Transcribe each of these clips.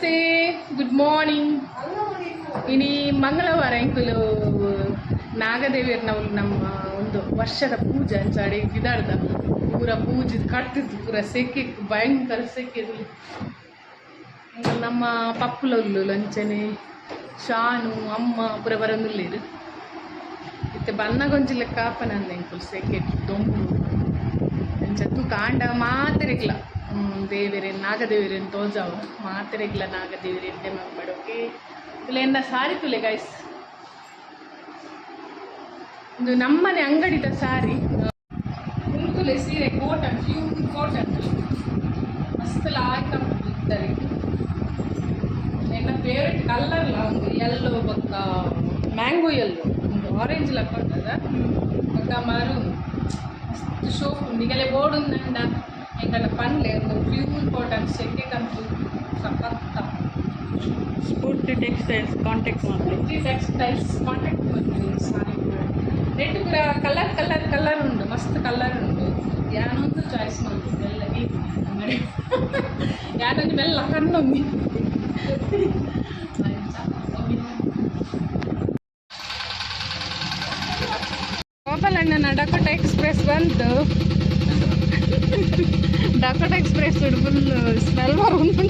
ನಮಸ್ತೆ, good morning. ಇನಿ ಮಂಗಳವಾರ ಎಂಕುಲು ನಾಗದೇವಿಯರ್ ನಾವು ನಮ್ಮ ಒಂದು ವರ್ಷದ ಪೂಜೆ ಅಂಚಾಡಿ ಗಿದಾಡ್ದ ಪೂರ ಪೂಜೆ ಕಟ್ತಿದ್ದು ಪೂರ ಸೆಕೆ ಭಯಂಕರ ಸೆಕೆ. ನಮ್ಮ ಪಪ್ಪುಲೊಲ್ಲು ಲಂಚನೆ ಶಾನು ಅಮ್ಮ ಪೂರ ಬರಂದುಲ್ಲೇರು ಇತ್ತೆ ಬನ್ನಗೊಂಜಿಲ್ಲ ಕಾಪನಂದ ಎಂಕುಲು ಸೆಕೆ ದೊಂಬು ಅಂಚತ್ತು ಕಾಂಡ ಮಾತೆರೆಗ್ಲ ದೇವಿರೇನು ನಾಗದೇವಿರೇನು ತೋಜಾವು ಮಾತೆರೆಗ್ಲ ನಾಗದೇವಿರು ಎಡ್ಡೆ ಮಂಬಡೋಕೆ ತುಲೆ ಎನ್ನ ಸಾರಿ ತುಲೆ ಗೈಸ್. ಇದು ನಮ್ಮನೆ ಅಂಗಡಿದ ಸಾರಿ ಉಂಟುಲೆ ಸೀರೆ ಕೋಟನ್ ಪ್ಯೂರ್ ಕೋಟನ್ ಮಸ್ತ್ ಲಾಯ್ಕ ಇದ್ದಾರೆ. ನನ್ನ ಫೇವ್ರೆಟ್ ಕಲರ್ಲ ಒಂದು ಯೆಲ್ಲೋ ಬೊಕ್ಕ ಮ್ಯಾಂಗೋ ಯೆಲ್ಲೋ ಒಂದು ಆರೆಂಜ್ ಲಕ್ಕೊಂಡದ ಬೊಕ್ಕ ಮರೂನ್ ಮಸ್ತ್ ಶೋಪ್ ನಿಗಲೆ ಬೋಡುಂದಂಡ ಎಂಗಡ ಪಂಡ್ಲೆ ಒಂದು ಪ್ಯೂರ್ ಕಾಟನ್ ಸೆಕೆ ಕಂತು ಸಖತ್ತ ಸ್ಫೂರ್ತಿ ಟೆಕ್ಸ್ಟೈಲ್ಸ್ ಕಾಂಟ್ಯಾಕ್ಟ್ ಮಾಡ್ತೀನಿ ಸಾರಿ ರೆಡ್ ಪೂರ ಕಲರ್ ಉಂಡು ಮಸ್ತ್ ಕಲರ್ ಉಂಡು ಯಾನೊಂದು ಚಾಯ್ಸ್ ಮಾಡ್ತೀನಿ ಎಲ್ಲ ಅಂಗಡಿ ಯಾನೊಂದು ಮೆಲ್ಲ ಕಣ್ಣೊಮ್ಮಿ ಗೋಪಾಲಣ್ಣನ ಡಕೋಟಾ ಎಕ್ಸ್ಪ್ರೆಸ್ ಬಂತು. ಡಕೋಟಾ ಎಕ್ಸ್ಪ್ರೆಸ್ ಫುಲ್ ಸ್ಮೆಲ್ ಬರುಂಟು.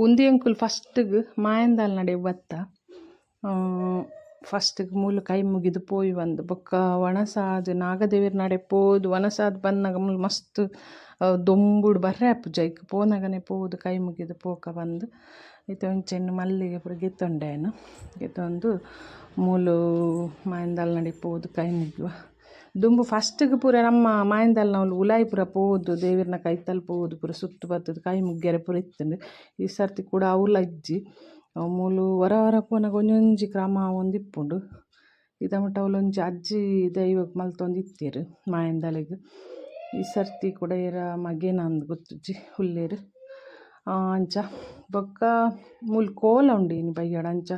ಒಂದು ಎಂಕುಲು ಫಸ್ಟಿಗೆ ಮಾಯಂದಾಲ್ ನಡೆ ಬತ್ತ ಫಸ್ಟಿಗೆ ಮೂಲು ಕೈ ಮುಗಿದು ಪೋಯಿ ಬಂದು ಬೊಕ್ಕ ಒಣಸಾದು ನಾಗದೇವಿರ ನಡೆ ಪೋದು ಒಣಸಾದು ಬಂದಾಗ ಮೂಲು ಮಸ್ತ್ ದೊಂಬುಡು ಬರ್ರೆ ಪೂಜೆಗೆ ಪೋನಾಗನೆ ಪೋದು ಕೈ ಮುಗಿದು ಪೋಕ ಬಂದು ಇದು ಒಂಚೆನ್ನು ಮಲ್ಲಿಗೆ ಪೂರ ಗೆತ್ತೊಂಡೇನು ಗೆತ್ತೊಂದು ಮೂಲು ಮಾಯಂದಾಲ್ ನಡೆ ಪೋದು ಕೈ ಮುಗಿಯುವ ದುಂಬು ಫಸ್ಟಿಗೆ ಪೂರ ನಮ್ಮ ಮಾಯಂದಾಲ್ ನಾವು ಉಲಾಯಿ ಪೂರ ಪೋದು ದೇವಿರನ ಕೈತಲ್ಲಿ ಪೋದು ಪೂರ ಸುತ್ತು ಬರ್ತದೆ ಕೈ ಮುಗ್ಗೆರೆ ಪೂರ ಇತ್ತಂಡು ಈ ಸರ್ತಿ ಕೂಡ ಅವಲ ಇಜ್ಜಿ ಮೂಲು ಹೊರ ಪೋನಾಗ ಒಂಜೊಂಜಿ ಕ್ರಮ ಒಂದು ಇಪ್ಪುಂಡು ಇದಮಟ್ಟ ಅವಲೊಂಜಿ ಅಜ್ಜಿ ದೈವಕ್ಕೆ ಮಲ್ತೊಂದು ಇತ್ತೀರು ಮಾಯಂದಾಲಿಗೆ ಈ ಸರ್ತಿ ಕೂಡ ಇರ ಮಗೇನ ಅಂದು ಗೊತ್ತುಜ್ಜಿ ಹುಲ್ಲೇರು ಅಂಚ ಬೊಕ್ಕ ಮೂಲು ಕೋಲ ಉಂಡು ಇನ್ನು ಬೈಯಡ ಅಂಚ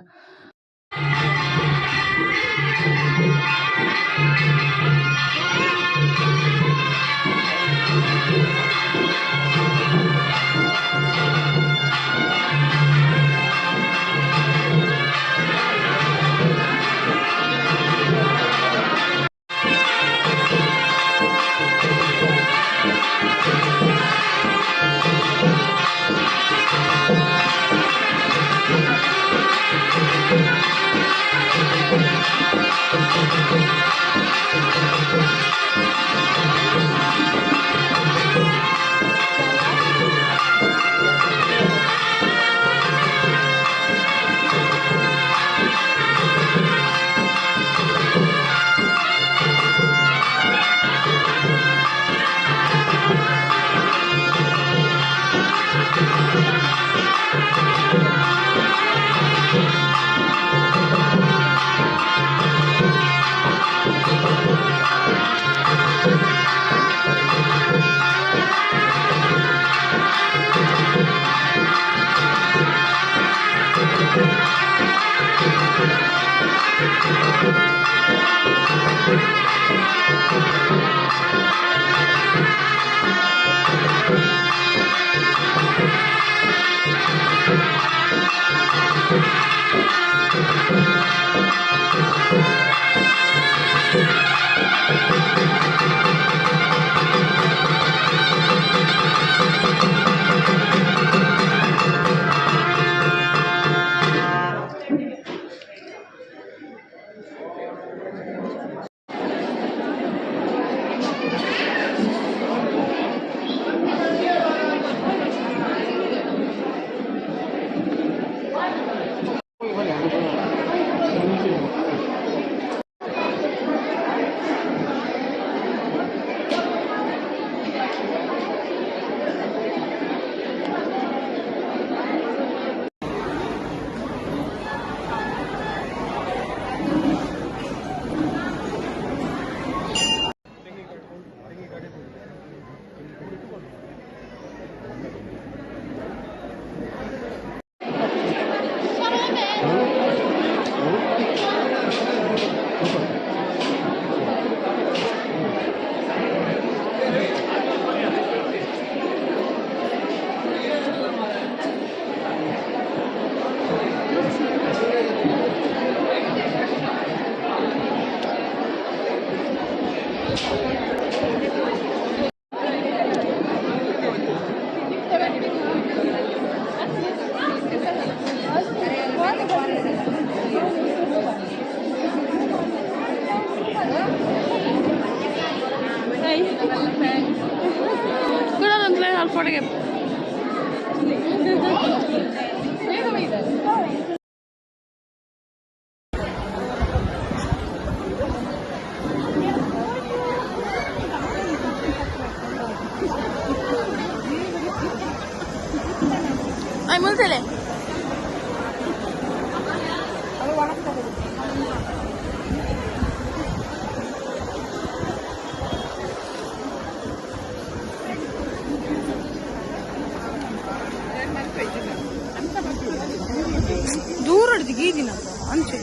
ದೂರ ಹಿಡಿದು ಗೀದಿನಪ್ಪ ಅಂಚೆ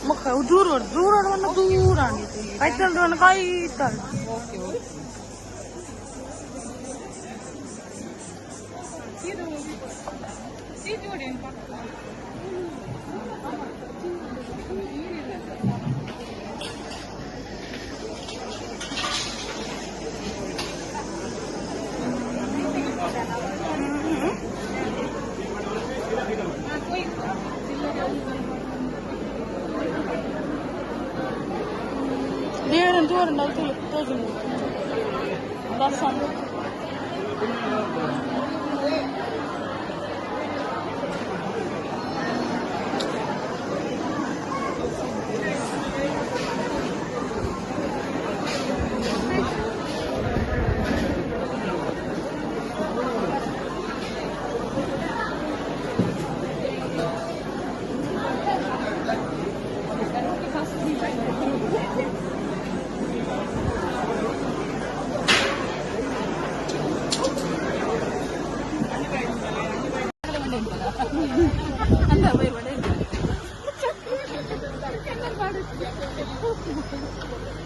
मग दूर दूर दूर आणि काय चाललं काय Diğerin duvarında tozunu. Basan.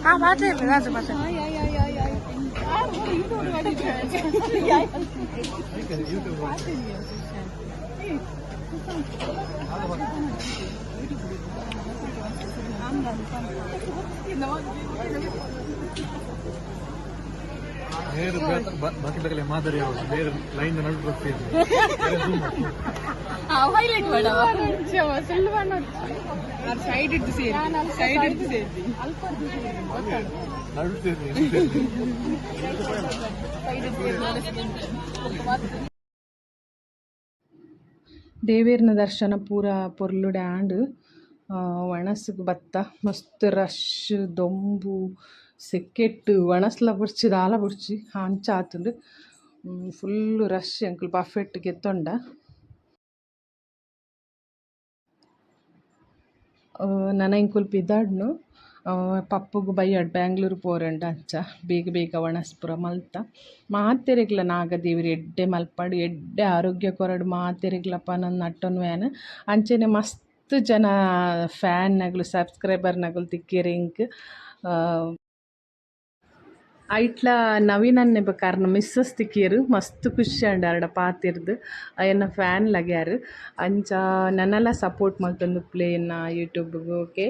हाँ बात है राजू बात है ಬಾಕಿ ಬೇಕಲ್ಲ ಮಾದರಿ ಬೇರೆ ಲೈನ್ ನಡು ಹೈಲೈಟ್ ಮಾಡವ ಸೈಡ್ ಇದ್ದು ಸೇರಿ ಸೈಡ್ ಇದ್ದು ಸೇರಿ ನಡು ಸೇರಿ ದೇವೇರ್ನ ದರ್ಶನ ಪೂರ ಪೊರ್ಲುಡೆ ಆಂಡ್ ವಣಸ್ಗ್ ಬತ್ತ ಮಸ್ತ್ ರಶ್ ದೊಂಬು ಸೆಕ್ಕೆಟ್ಟು ವಣಸ್ಲ ಬುಡ್ಚಿ ದಾಲ ಬುಡ್ಚಿ ಅಂಚ ಆತುಂಡು ಫುಲ್ಲು ರಶ್ ಎಂಕುಲು ಬಫೆಟ್ ಗೆತ್ತೊಂಡ ನನ ಇಂಕುಲು ಪಿದಾಡ್ನು ಪಪ್ಪುಗು ಬೈಯಡ್ ಬ್ಯಾಂಗ್ಳೂರು ಪೋರೆಂಡ ಅಂಚ ಬೇಗ ಬೇಗ ವಣಸ್ಪುರ ಮಲ್ತ ಮಾತೆರೆಗ್ಲ ನಾಗದೇವಿರಿ ಎಡ್ಡೆ ಮಲ್ಪಡು ಎಡ್ಡೆ ಆರೋಗ್ಯ ಕೊರಡು ಮಾತೆರೆಗ್ಲ ಪನೊಂದು ನಟ್ಟೊನ್ ವ್ಯಾನ್ ಅಂಚೆನೆ ಮಸ್ತ್ ಜನ ಫ್ಯಾನ್ ನಗಲು ಸಬ್ಸ್ಕ್ರೈಬರ್ ನಗಲು ತಿಕ್ಕೆರೆ ಇಂಕ್ ಐಟ್ಲ ನವೀನನ್ನೆ ಬೇಕಾರ್ನ ಮಿಸ್ಸಸ್ ತಿಕ್ಕಿಯರು ಮಸ್ತ್ ಖುಷಿ ಅಂಡ್ ಅರ್ಡ ಪಾತಿರ್ದು ಎನ್ನ ಫ್ಯಾನ್ ಲಗ್ಯಾರು ಅಂಚ ನನ್ನೆಲ್ಲ ಸಪೋರ್ಟ್ ಮಲ್ತೊಂದು ಪ್ಲೇನ ಯೂಟ್ಯೂಬ್ಗೆ ಓಕೆ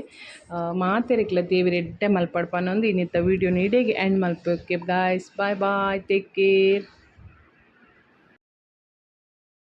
ಮಾತೆರೆಗ್ಲ ದೇವಿರ ಎಡ್ಡೆ ಮಲ್ಪಡ್ ಪನೊಂದು ಇನ್ನಿತ್ತ ವೀಡಿಯೋ ನೀಡೆಗೆ ಎಂಡ್ ಮಲ್ಪೋಕೆ guys bye bye take care.